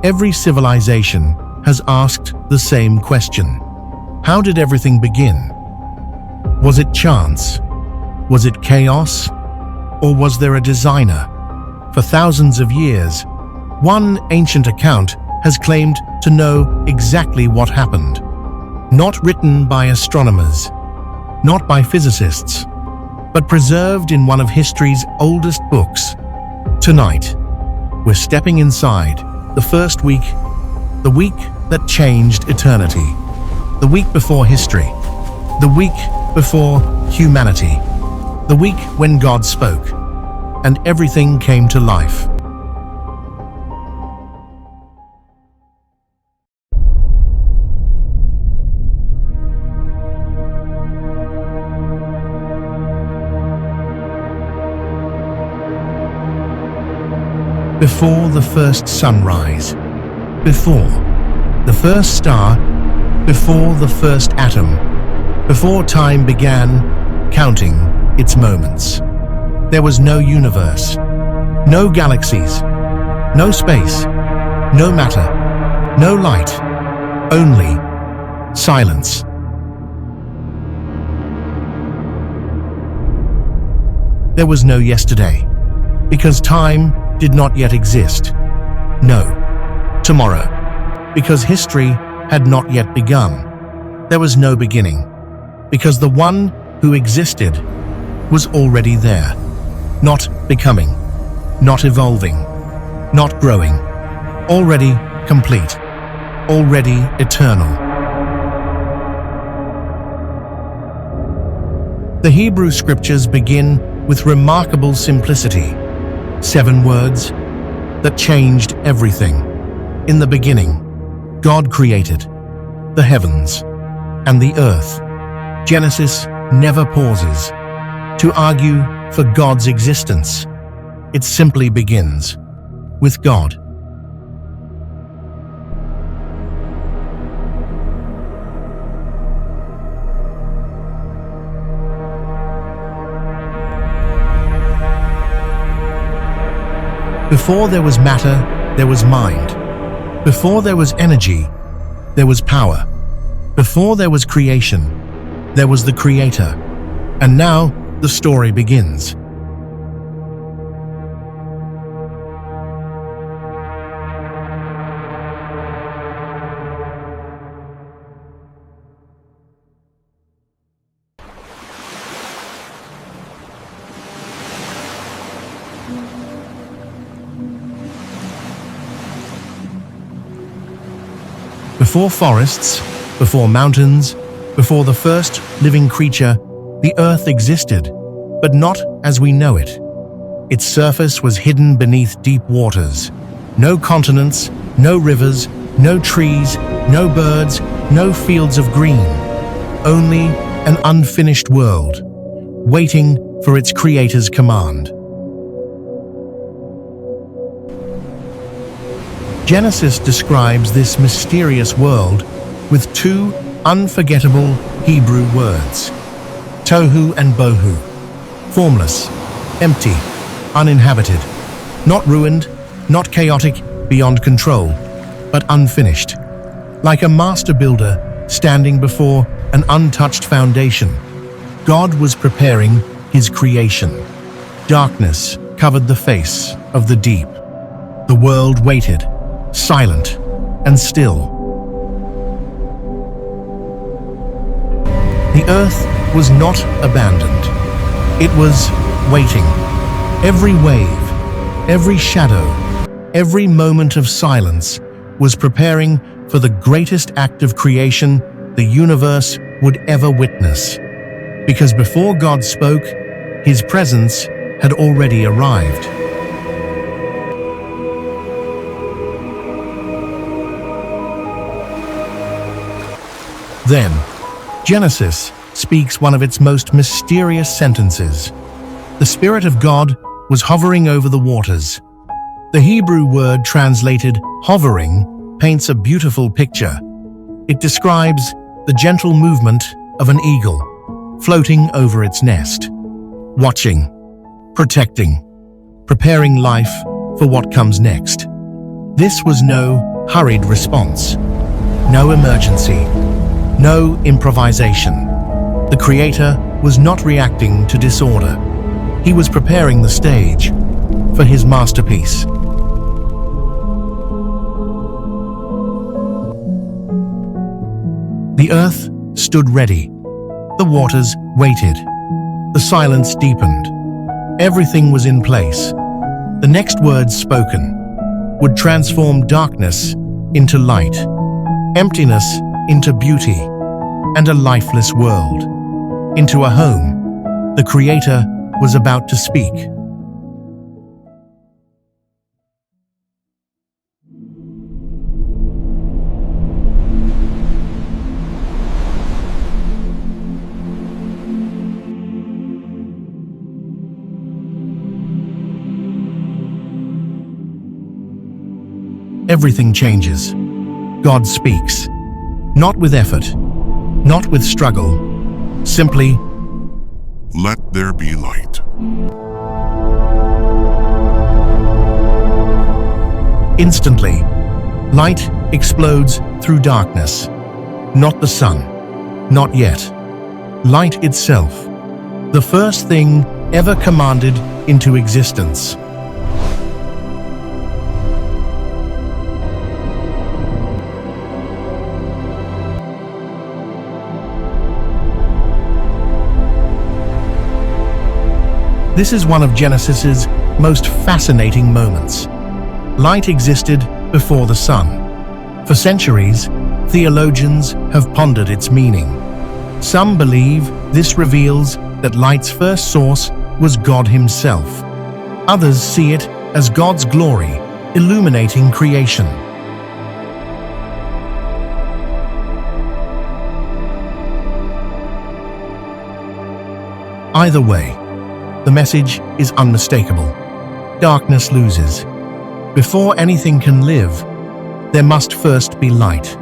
Every civilization has asked the same question. How did everything begin? Was it chance? Was it chaos? Or was there a designer? For thousands of years, one ancient account has claimed to know exactly what happened. Not written by astronomers, not by physicists, but preserved in one of history's oldest books. Tonight, we're stepping inside the first week, the week that changed eternity, the week before history, the week before humanity, the week when God spoke, and everything came to life. Before the first sunrise, before the first star, before the first atom, before time began counting its moments. There was no universe, no galaxies, no space, no matter, no light, only silence. There was no yesterday, because time did not yet exist. No tomorrow, because history had not yet begun. There was no beginning, because the one who existed was already there, not becoming, not evolving, not growing, already complete, already eternal. The Hebrew scriptures begin with remarkable simplicity. 7 words that changed everything. In the beginning, God created the heavens and the earth. Genesis never pauses to argue for God's existence. It simply begins with God. Before there was matter, there was mind. Before there was energy, there was power. Before there was creation, there was the Creator. And now the story begins. Before forests, before mountains, before the first living creature, the earth existed, but not as we know it. Its surface was hidden beneath deep waters. No continents, no rivers, no trees, no birds, no fields of green. Only an unfinished world, waiting for its creator's command. Genesis describes this mysterious world with 2 unforgettable Hebrew words, tohu and bohu, formless, empty, uninhabited, not ruined, not chaotic, beyond control, but unfinished. Like a master builder standing before an untouched foundation, God was preparing his creation. Darkness covered the face of the deep. The world waited, silent and still. The earth was not abandoned. It was waiting. Every wave, every shadow, every moment of silence was preparing for the greatest act of creation the universe would ever witness. Because before God spoke, his presence had already arrived. Then, Genesis speaks one of its most mysterious sentences. The Spirit of God was hovering over the waters. The Hebrew word translated hovering paints a beautiful picture. It describes the gentle movement of an eagle floating over its nest, watching, protecting, preparing life for what comes next. This was no hurried response. No emergency. No improvisation. The Creator was not reacting to disorder. He was preparing the stage for his masterpiece. The earth stood ready. The waters waited. The silence deepened. Everything was in place. The next words spoken would transform darkness into light, emptiness into beauty, and a lifeless world into a home. The Creator was about to speak. Everything changes. God speaks, not with effort, not with struggle, simply, "Let there be light." Instantly, light explodes through darkness. Not the sun, not yet. Light itself, the first thing ever commanded into existence. This is one of Genesis's most fascinating moments. Light existed before the sun. For centuries, theologians have pondered its meaning. Some believe this reveals that light's first source was God Himself. Others see it as God's glory, illuminating creation. Either way, the message is unmistakable. Darkness loses. Before anything can live, there must first be light.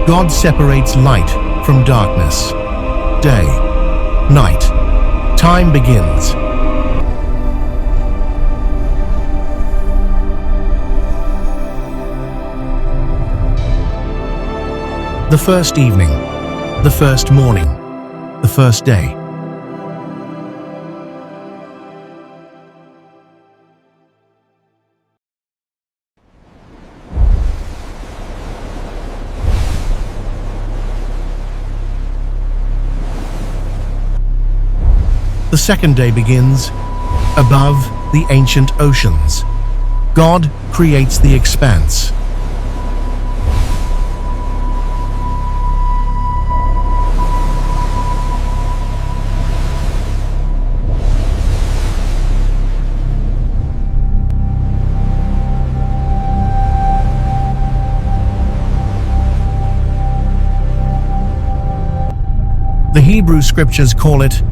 God separates light from darkness. Day, night, time begins. The first evening, the first morning, the first day. The second day begins above the ancient oceans. God creates the expanse. The Hebrew scriptures call it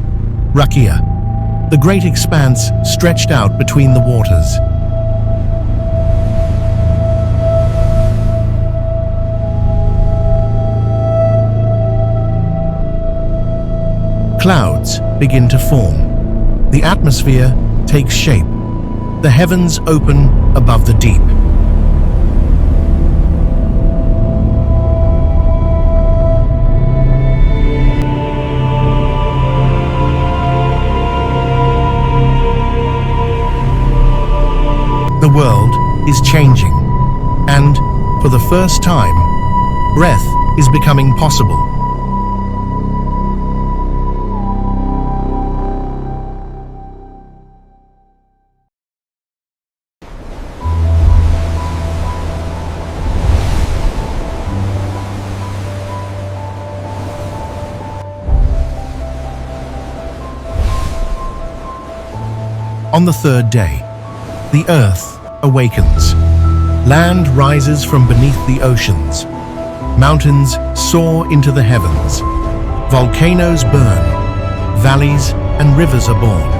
Rakia, the great expanse stretched out between the waters. Clouds begin to form. The atmosphere takes shape. The heavens open above the deep. The world is changing, and for the first time, breath is becoming possible. On the third day, the earth awakens. Land rises from beneath the oceans. Mountains soar into the heavens. Volcanoes burn. Valleys and rivers are born.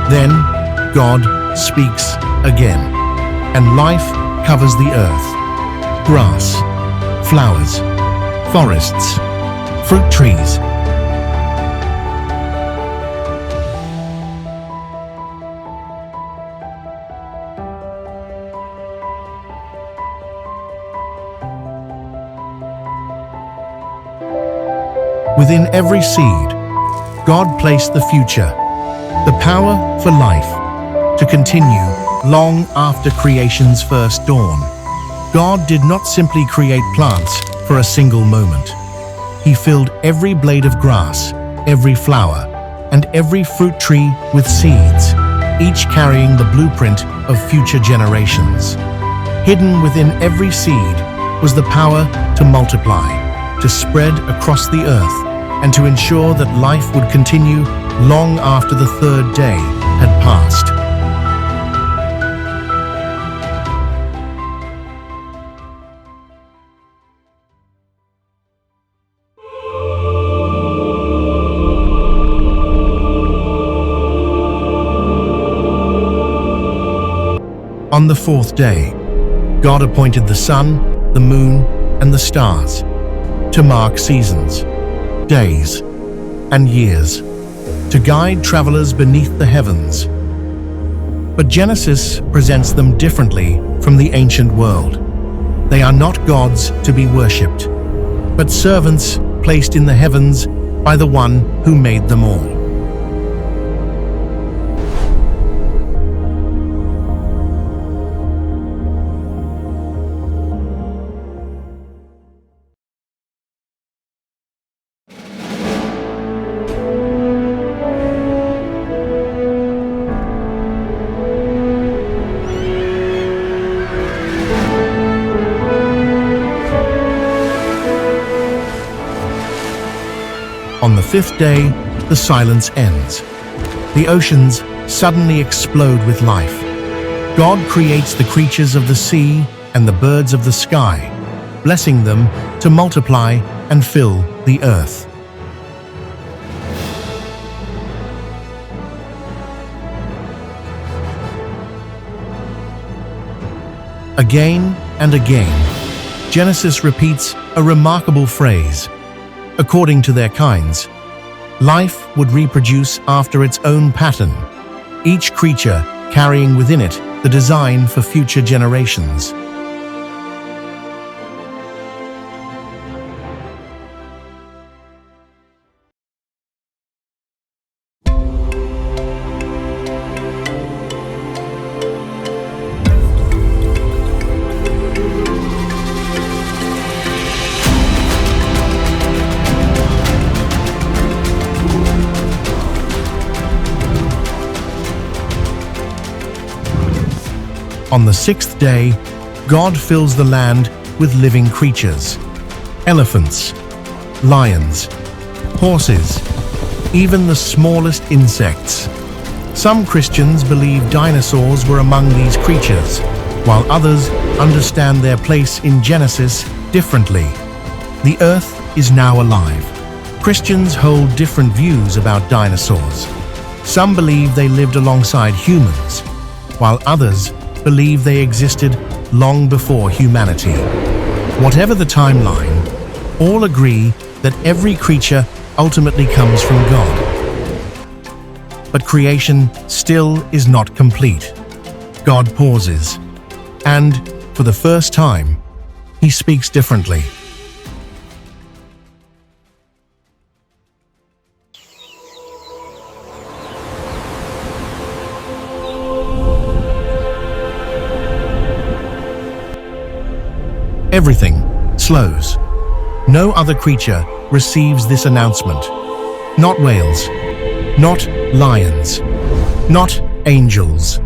Then God speaks again, and life covers the earth. Grass, flowers, forests, fruit trees. Within every seed, God placed the future, the power for life, to continue long after creation's first dawn. God did not simply create plants for a single moment. He filled every blade of grass, every flower, and every fruit tree with seeds, each carrying the blueprint of future generations. Hidden within every seed was the power to multiply, to spread across the earth, and to ensure that life would continue long after the third day had passed. On the fourth day, God appointed the sun, the moon, and the stars to mark seasons, days, and years, to guide travelers beneath the heavens. But Genesis presents them differently from the ancient world. They are not gods to be worshipped, but servants placed in the heavens by the one who made them all. On the fifth day, the silence ends. The oceans suddenly explode with life. God creates the creatures of the sea and the birds of the sky, blessing them to multiply and fill the earth. Again and again, Genesis repeats a remarkable phrase. According to their kinds, life would reproduce after its own pattern, each creature carrying within it the design for future generations. On the sixth day, God fills the land with living creatures. Elephants, lions, horses, even the smallest insects. Some Christians believe dinosaurs were among these creatures, while others understand their place in Genesis differently. The earth is now alive. Christians hold different views about dinosaurs. Some believe they lived alongside humans, while others believe they existed long before humanity. Whatever the timeline, all agree that every creature ultimately comes from God. But creation still is not complete. God pauses, and for the first time, He speaks differently. Everything slows. No other creature receives this announcement. Not whales, not lions, not angels,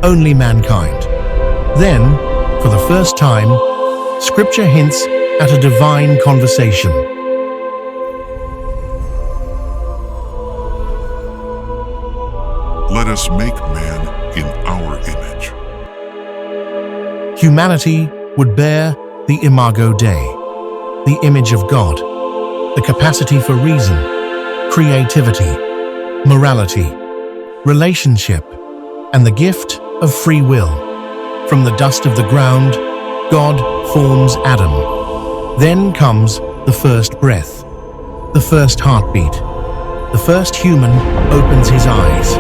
only mankind. Then, for the first time, Scripture hints at a divine conversation. Let us make man in our image. Humanity would bear the Imago Dei, the image of God, the capacity for reason, creativity, morality, relationship, and the gift of free will. From the dust of the ground, God forms Adam. Then comes the first breath, the first heartbeat. The first human opens his eyes,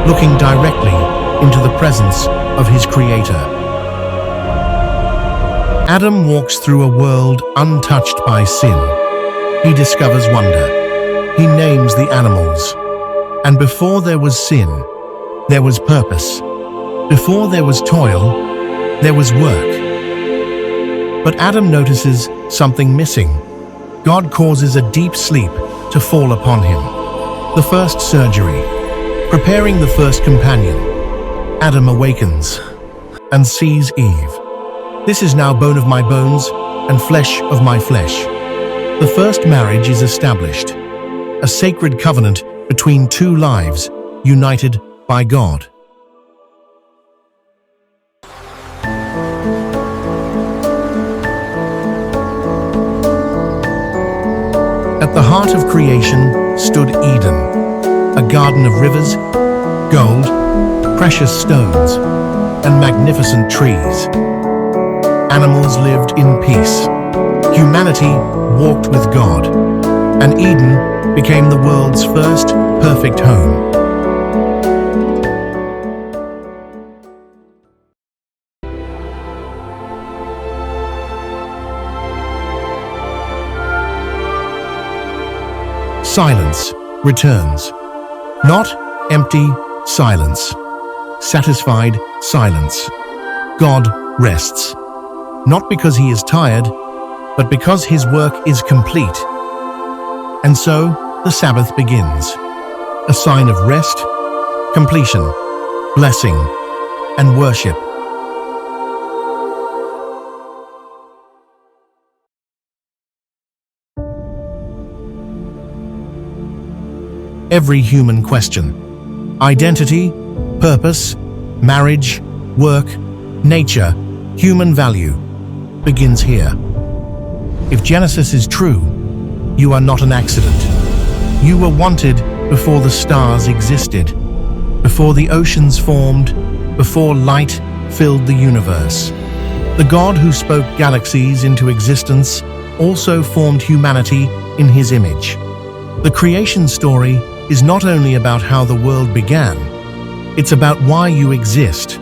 looking directly into the presence of his Creator. Adam walks through a world untouched by sin. He discovers wonder. He names the animals. And before there was sin, there was purpose. Before there was toil, there was work. But Adam notices something missing. God causes a deep sleep to fall upon him. The first surgery, preparing the first companion. Adam awakens and sees Eve. This is now bone of my bones and flesh of my flesh. The first marriage is established, a sacred covenant between two lives united by God. At the heart of creation stood Eden, a garden of rivers, gold, precious stones, and magnificent trees. Animals lived in peace. Humanity walked with God, and Eden became the world's first perfect home. Silence returns. Not empty silence. Satisfied silence. God rests. Not because he is tired, but because his work is complete. And so the Sabbath begins. A sign of rest, completion, blessing, and worship. Every human question: identity, purpose, marriage, work, nature, human value, begins here. If Genesis is true, you are not an accident. You were wanted before the stars existed, before the oceans formed, before light filled the universe. The God who spoke galaxies into existence also formed humanity in his image. The creation story is not only about how the world began, it's about why you exist.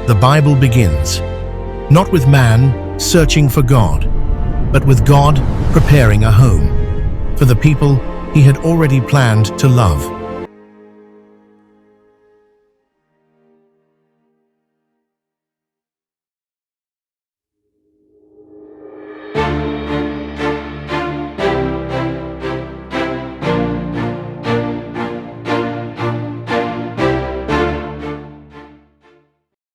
The Bible begins, not with man searching for God, but with God preparing a home for the people he had already planned to love.